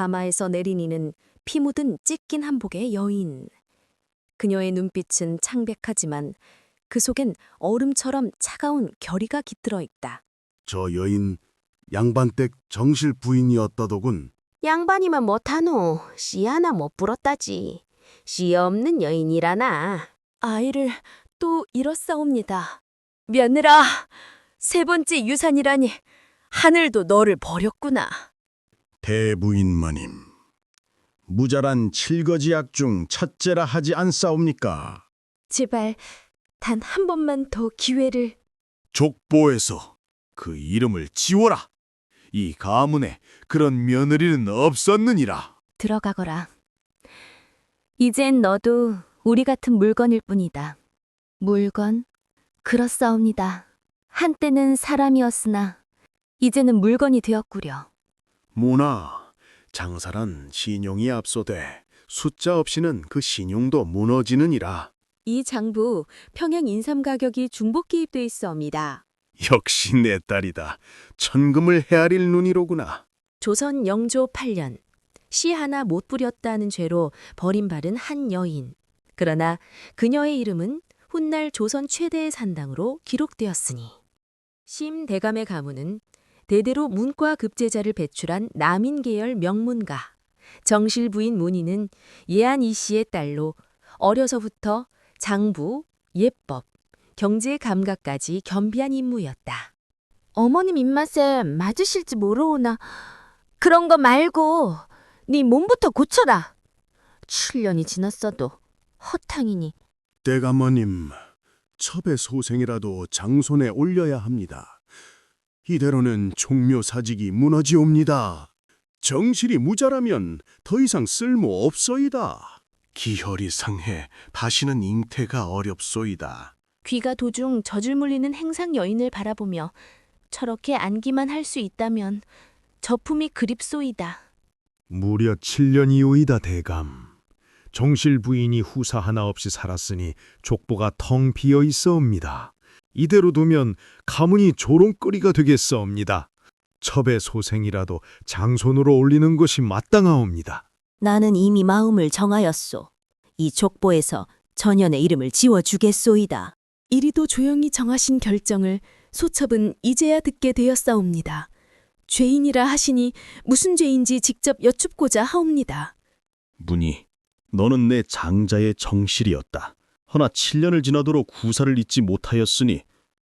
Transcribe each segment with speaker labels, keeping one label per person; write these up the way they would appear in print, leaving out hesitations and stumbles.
Speaker 1: 가마에서 내린 이는 피 묻은 찢긴 한복의 여인. 그녀의 눈빛은 창백하지만 그 속엔 얼음처럼 차가운 결의가 깃들어 있다.
Speaker 2: 저 여인 양반댁 정실 부인이었다더군.
Speaker 3: 양반이면 못하노. 씨 하나 못 부렀다지. 씨 없는 여인이라나.
Speaker 1: 아이를 또 잃었사옵니다. 며느라, 세 번째 유산이라니 하늘도 너를 버렸구나.
Speaker 4: 대부인마님, 무자란 칠거지약 중 첫째라 하지 않사옵니까?
Speaker 1: 제발 단 한 번만 더 기회를.
Speaker 5: 족보에서 그 이름을 지워라. 이 가문에 그런 며느리는 없었느니라.
Speaker 1: 들어가거라. 이젠 너도 우리 같은 물건일 뿐이다. 물건? 그렇사옵니다. 한때는 사람이었으나 이제는 물건이 되었구려.
Speaker 2: 문화, 장사란 신용이 앞서되 숫자 없이는 그 신용도 무너지느니라.
Speaker 1: 이 장부 평양 인삼 가격이 중복 기입돼 있어옵니다.
Speaker 2: 역시 내 딸이다. 천금을 헤아릴 눈이로구나.
Speaker 1: 조선 영조 8년 씨 하나 못 부렸다는 죄로 버림받은 한 여인. 그러나 그녀의 이름은 훗날 조선 최대의 산당으로 기록되었으니 심대감의 가문은 대대로 문과 급제자를 배출한 남인 계열 명문가. 정실 부인 문희는 예안 이 씨의 딸로 어려서부터 장부, 예법, 경제 감각까지 겸비한 인무였다.
Speaker 3: 어머님 입맛에 맞으실지 모르오나 그런 거 말고 네 몸부터 고쳐라. 7년이 지났어도 허탕이니.
Speaker 2: 대감마님, 첩의 소생이라도 장손에 올려야 합니다. 이대로는 종묘사직이 무너지옵니다. 정실이 무자라면 더 이상 쓸모 없소이다. 기혈이 상해 다시는 잉태가 어렵소이다.
Speaker 1: 귀가 도중 젖을 물리는 행상 여인을 바라보며 저렇게 안기만 할 수 있다면 저품이 그립소이다.
Speaker 6: 무려 7년이오이다 대감. 정실 부인이 후사 하나 없이 살았으니 족보가 텅 비어 있어옵니다. 이대로 두면 가문이 조롱거리가 되겠사옵니다. 첩의 소생이라도 장손으로 올리는 것이 마땅하옵니다.
Speaker 7: 나는 이미 마음을 정하였소. 이 족보에서 전연의 이름을 지워주겠소이다.
Speaker 1: 이리도 조용히 정하신 결정을 소첩은 이제야 듣게 되었사옵니다. 죄인이라 하시니 무슨 죄인지 직접 여쭙고자 하옵니다.
Speaker 4: 문희, 너는 내 장자의 정실이었다. 허나 7년을 지나도록 구사를 잊지 못하였으니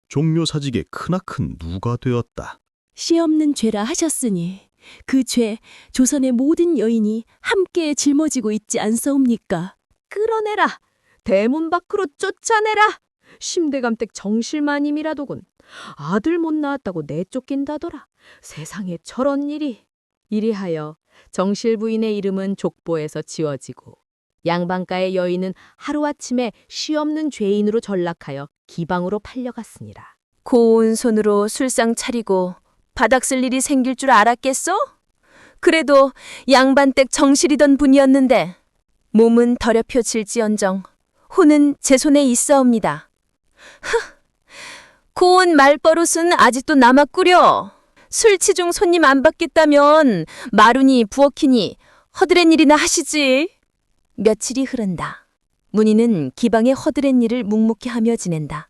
Speaker 4: 종묘사직의 크나큰 누가 되었다.
Speaker 1: 씨 없는 죄라 하셨으니 그 죄 조선의 모든 여인이 함께 짊어지고 있지 않사옵니까? 끌어내라! 대문 밖으로 쫓아내라! 심대감댁 정실마님이라도군. 아들 못 낳았다고 내쫓긴다더라. 세상에 저런 일이. 이리하여 정실 부인의 이름은 족보에서 지워지고 양반가의 여인은 하루아침에 씨 없는 죄인으로 전락하여 기방으로 팔려갔으니라. 고운 손으로 술상 차리고 바닥 쓸 일이 생길 줄 알았겠소? 그래도 양반댁 정실이던 분이었는데 몸은 더럽혀질지언정 혼은 제 손에 있어옵니다. 고운 말버릇은 아직도 남았구려. 술치중 손님 안 받겠다면 마루니 부엌이니 허드렛 일이나 하시지. 며칠이 흐른다. 문희는 기방의 허드렛 일을 묵묵히 하며 지낸다.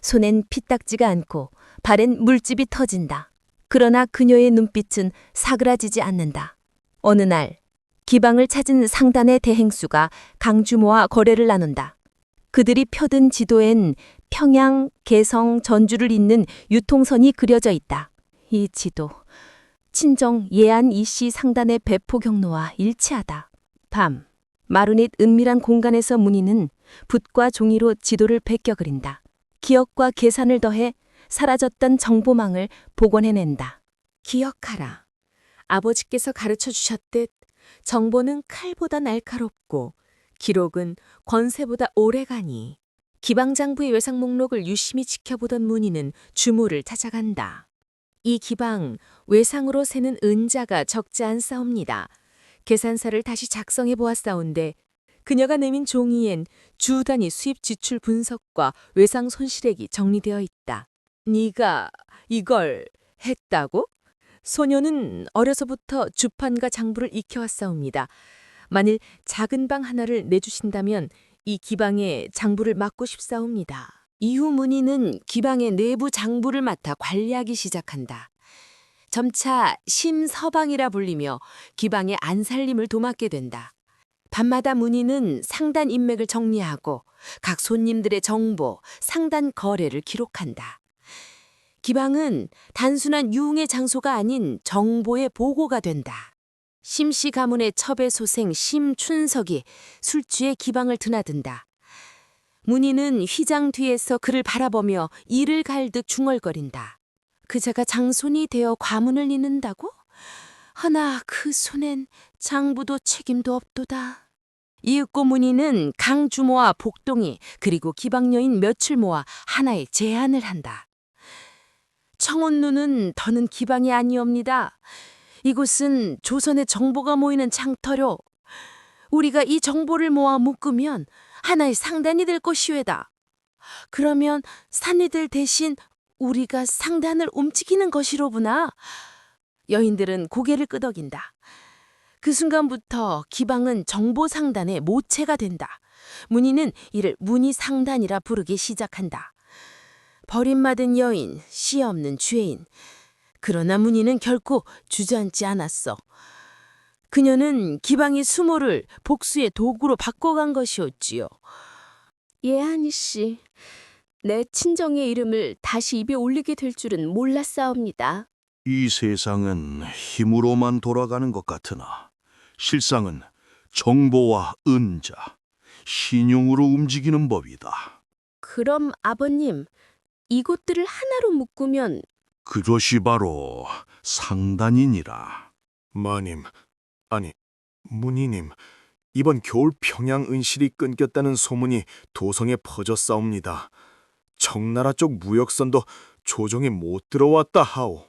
Speaker 1: 손엔 피 닦지가 않고 발엔 물집이 터진다. 그러나 그녀의 눈빛은 사그라지지 않는다. 어느 날 기방을 찾은 상단의 대행수가 강주모와 거래를 나눈다. 그들이 펴든 지도엔 평양, 개성, 전주를 잇는 유통선이 그려져 있다. 이 지도, 친정 예안 이씨 상단의 배포 경로와 일치하다. 밤, 마루닛 은밀한 공간에서 문희는 붓과 종이로 지도를 베껴 그린다. 기억과 계산을 더해 사라졌던 정보망을 복원해낸다. 기억하라. 아버지께서 가르쳐 주셨듯 정보는 칼보다 날카롭고 기록은 권세보다 오래가니. 기방장부의 외상 목록을 유심히 지켜보던 문희는 주모를 찾아간다. 이 기방, 외상으로 세는 은자가 적지 않사옵니다. 계산서를 다시 작성해 보았사온데 그녀가 내민 종이엔 주 단위 수입 지출 분석과 외상 손실액이 정리되어 있다. 네가 이걸 했다고? 소녀는 어려서부터 주판과 장부를 익혀왔사옵니다. 만일 작은 방 하나를 내주신다면 이 기방의 장부를 맡고 싶사옵니다.
Speaker 3: 이후 문희는 기방의 내부 장부를 맡아 관리하기 시작한다. 점차 심서방이라 불리며 기방의 안살림을 도맡게 된다. 밤마다 문희는 상단 인맥을 정리하고 각 손님들의 정보, 상단 거래를 기록한다. 기방은 단순한 유흥의 장소가 아닌 정보의 보고가 된다. 심씨 가문의 첩의 소생 심춘석이 술 취해 기방을 드나든다. 문희는 휘장 뒤에서 그를 바라보며 이를 갈듯 중얼거린다. 그자가 장손이 되어 과문을 잇는다고? 허나 그 손엔 장부도 책임도 없도다. 이윽고 문희는 강주모와 복동이 그리고 기방여인 며칠 모아 하나의 제안을 한다. 청혼루는 더는 기방이 아니옵니다. 이곳은 조선의 정보가 모이는 장터로 우리가 이 정보를 모아 묶으면 하나의 상단이 될 것이외다. 그러면 산이들 대신 우리가 상단을 움직이는 것이로구나. 여인들은 고개를 끄덕인다. 그 순간부터 기방은 정보상단의 모체가 된다. 문희는 이를 문희상단이라 부르기 시작한다. 버림받은 여인, 씨 없는 죄인. 그러나 문희는 결코 주저앉지 않았어. 그녀는 기방의 수모를 복수의 도구로 바꿔간 것이었지요. 예한이 씨, 내 친정의 이름을 다시 입에 올리게 될 줄은 몰랐사옵니다.
Speaker 5: 이 세상은 힘으로만 돌아가는 것 같으나 실상은 정보와 은자, 신용으로 움직이는 법이다.
Speaker 3: 그럼 아버님, 이곳들을 하나로 묶으면
Speaker 5: 그것이 바로 상단이니라.
Speaker 2: 마님, 아니, 문희님, 이번 겨울 평양 은실이 끊겼다는 소문이 도성에 퍼졌사옵니다. 청나라 쪽 무역선도 조정에 못 들어왔다 하오.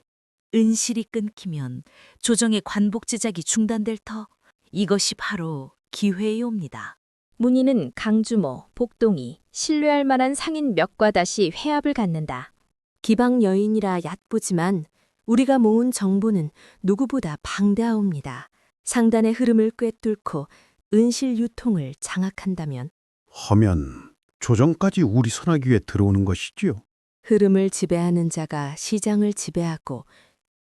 Speaker 7: 은실이 끊기면 조정의 관복 제작이 중단될 터 이것이 바로 기회이옵니다.
Speaker 1: 문희는 강주모, 복동이, 신뢰할 만한 상인 몇과 다시 회합을 갖는다.
Speaker 7: 기방 여인이라 얕보지만 우리가 모은 정보는 누구보다 방대하옵니다. 상단의 흐름을 꿰뚫고 은실 유통을 장악한다면
Speaker 6: 하면 조정까지 우리 선하기에 들어오는 것이지요.
Speaker 7: 흐름을 지배하는 자가 시장을 지배하고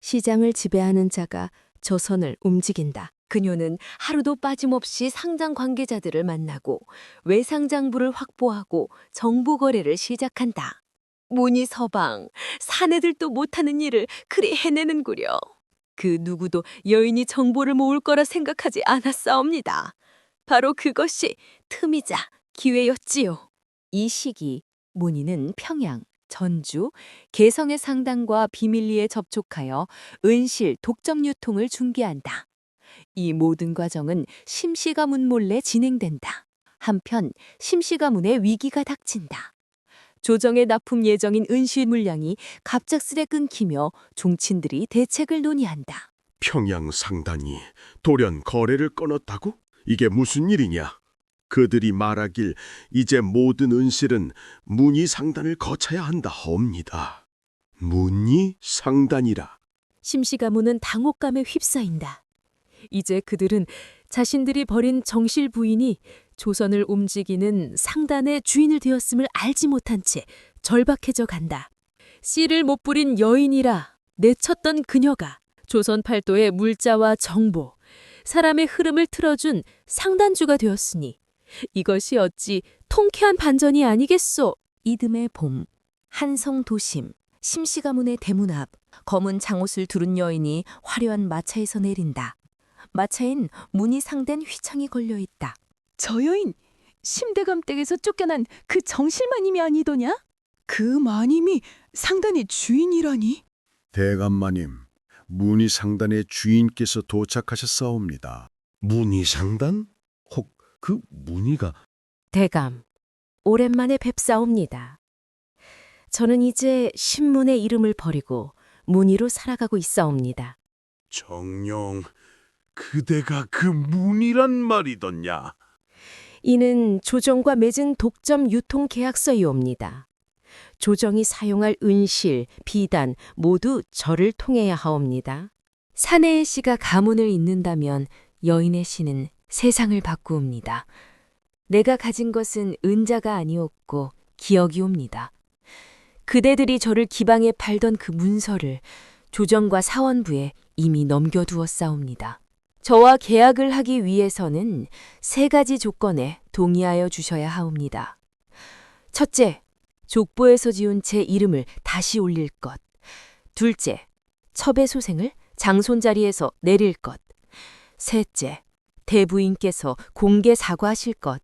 Speaker 7: 시장을 지배하는 자가 조선을 움직인다. 그녀는 하루도 빠짐없이 상장 관계자들을 만나고 외상장부를 확보하고 정보 거래를 시작한다. 문희 서방, 사내들도 못하는 일을 그리 해내는구려. 그 누구도 여인이 정보를 모을 거라 생각하지 않았사옵니다. 바로 그것이 틈이자 기회였지요. 이 시기 문희는 평양, 전주, 개성의 상단과 비밀리에 접촉하여 은실, 독점 유통을 중개한다. 이 모든 과정은 심씨 가문 몰래 진행된다. 한편 심씨 가문의 위기가 닥친다. 조정에 납품 예정인 은실 물량이 갑작스레 끊기며 종친들이 대책을 논의한다.
Speaker 2: 평양 상단이 돌연 거래를 끊었다고? 이게 무슨 일이냐? 그들이 말하길 이제 모든 은실은 문희 상단을 거쳐야 한다 하옵니다. 문희 상단이라.
Speaker 7: 심씨 가문은 당혹감에 휩싸인다. 이제 그들은 자신들이 버린 정실 부인이 조선을 움직이는 상단의 주인을 되었음을 알지 못한 채 절박해져 간다. 씨를 못 부린 여인이라 내쳤던 그녀가 조선 팔도의 물자와 정보, 사람의 흐름을 틀어준 상단주가 되었으니 이것이 어찌 통쾌한 반전이 아니겠소. 이듬해 봄, 한성 도심, 심씨 가문의 대문 앞, 검은 장옷을 두른 여인이 화려한 마차에서 내린다. 마차엔 문이 상된 휘창이 걸려 있다.
Speaker 8: 저 여인 심대감 댁에서 쫓겨난 그 정실마님이 아니더냐? 그 마님이 상단의 주인이라니?
Speaker 2: 대감마님, 문희 상단의 주인께서 도착하셨사옵니다. 문희 상단? 혹 그 문희가
Speaker 7: 대감, 오랜만에 뵙사옵니다. 저는 이제 신문의 이름을 버리고 문의로 살아가고 있사옵니다.
Speaker 5: 정녕, 그대가 그 문이란 말이더냐?
Speaker 7: 이는 조정과 맺은 독점 유통 계약서이옵니다. 조정이 사용할 은실, 비단 모두 저를 통해야 하옵니다. 사내의 씨가 가문을 잇는다면 여인의 씨는 세상을 바꾸옵니다. 내가 가진 것은 은자가 아니었고 기억이옵니다. 그대들이 저를 기방에 팔던 그 문서를 조정과 사원부에 이미 넘겨두었사옵니다. 저와 계약을 하기 위해서는 3가지 조건에 동의하여 주셔야 하옵니다. 첫째, 족보에서 지운 제 이름을 다시 올릴 것. 둘째, 첩의 소생을 장손 자리에서 내릴 것. 셋째, 대부인께서 공개 사과하실 것.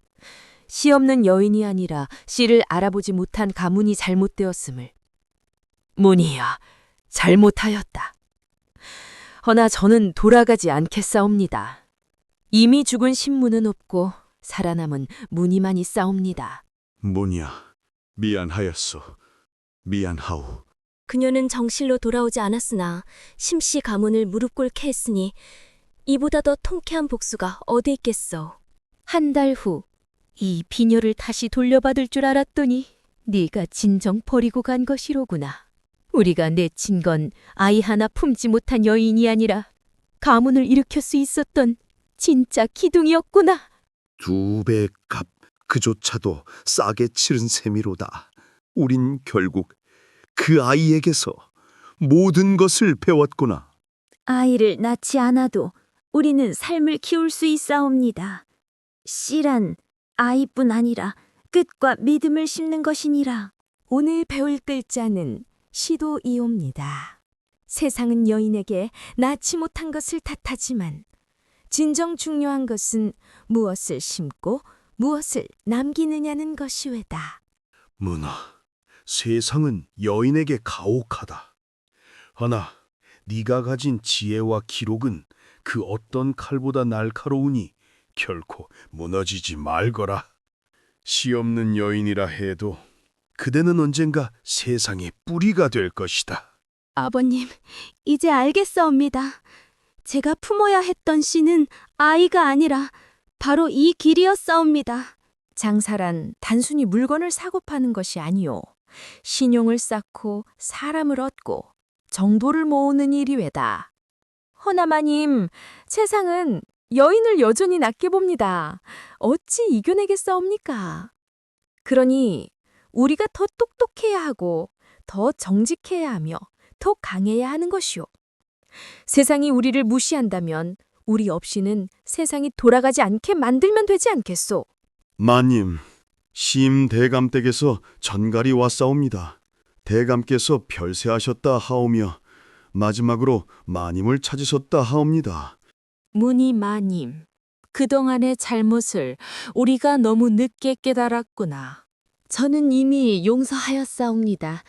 Speaker 7: 씨 없는 여인이 아니라 씨를 알아보지 못한 가문이 잘못되었음을. 문희야, 잘못하였다. 허나 저는 돌아가지 않겠사옵니다. 이미 죽은 신문은 없고 살아남은 문희만 있사옵니다.
Speaker 5: 문이야, 미안하였소. 미안하오.
Speaker 9: 그녀는 정실로 돌아오지 않았으나 심씨 가문을 무릎 꿇게 했으니 이보다 더 통쾌한 복수가 어디 있겠소.
Speaker 7: 한 달 후 이 비녀를 다시 돌려받을 줄 알았더니 네가 진정 버리고 간 것이로구나. 우리가 내친 건 아이 하나 품지 못한 여인이 아니라 가문을 일으킬 수 있었던 진짜 기둥이었구나.
Speaker 2: 2배 값 그조차도 싸게 치른 셈이로다. 우린 결국 그 아이에게서 모든 것을 배웠구나.
Speaker 9: 아이를 낳지 않아도 우리는 삶을 키울 수 있사옵니다. 씨란 아이뿐 아니라 끝과 믿음을 심는 것이니라.
Speaker 7: 오늘 배울 글자는 시도이옵니다. 세상은 여인에게 낳지 못한 것을 탓하지만 진정 중요한 것은 무엇을 심고 무엇을 남기느냐는 것이외다.
Speaker 2: 문아, 세상은 여인에게 가혹하다. 허나 네가 가진 지혜와 기록은 그 어떤 칼보다 날카로우니 결코 무너지지 말거라. 씨 없는 여인이라 해도 그대는 언젠가 세상의 뿌리가 될 것이다.
Speaker 9: 아버님, 이제 알겠사옵니다. 제가 품어야 했던 씨는 아이가 아니라 바로 이 길이었사옵니다.
Speaker 7: 장사란 단순히 물건을 사고 파는 것이 아니요. 신용을 쌓고 사람을 얻고 정도를 모으는 일이외다. 허나마님, 세상은 여인을 여전히 낮게 봅니다. 어찌 이겨내겠사옵니까? 그러니 우리가 더 똑똑해야 하고 더 정직해야 하며 더 강해야 하는 것이오. 세상이 우리를 무시한다면 우리 없이는 세상이 돌아가지 않게 만들면 되지 않겠소?
Speaker 2: 마님, 심 대감댁에서 전갈이 왔사옵니다. 대감께서 별세하셨다 하오며 마지막으로 마님을 찾으셨다 하옵니다.
Speaker 7: 문희 마님, 그동안의 잘못을 우리가 너무 늦게 깨달았구나. 저는 이미 용서하였사옵니다.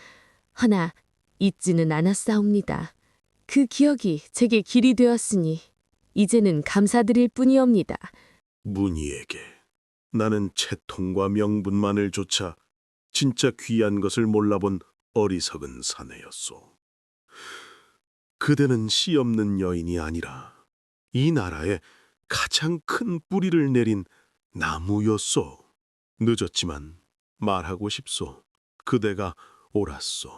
Speaker 7: 허나 잊지는 않았사옵니다. 그 기억이 제게 길이 되었으니 이제는 감사드릴 뿐이옵니다.
Speaker 2: 문희에게 나는 채통과 명분만을 조차 진짜 귀한 것을 몰라본 어리석은 사내였소. 그대는 씨 없는 여인이 아니라 이 나라에 가장 큰 뿌리를 내린 나무였소. 늦었지만 말하고 싶소. 그대가 옳았소.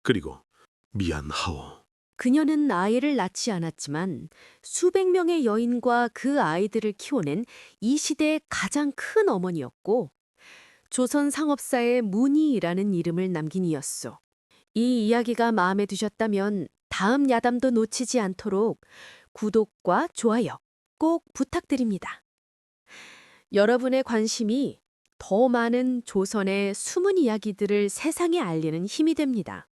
Speaker 2: 그리고 미안하오.
Speaker 3: 그녀는 아이를 낳지 않았지만 수백 명의 여인과 그 아이들을 키워낸 이 시대의 가장 큰 어머니였고 조선 상업사의 문희라는 이름을 남긴 이였소. 이 이야기가 마음에 드셨다면 다음 야담도 놓치지 않도록 구독과 좋아요 꼭 부탁드립니다. 여러분의 관심이 더 많은 조선의 숨은 이야기들을 세상에 알리는 힘이 됩니다.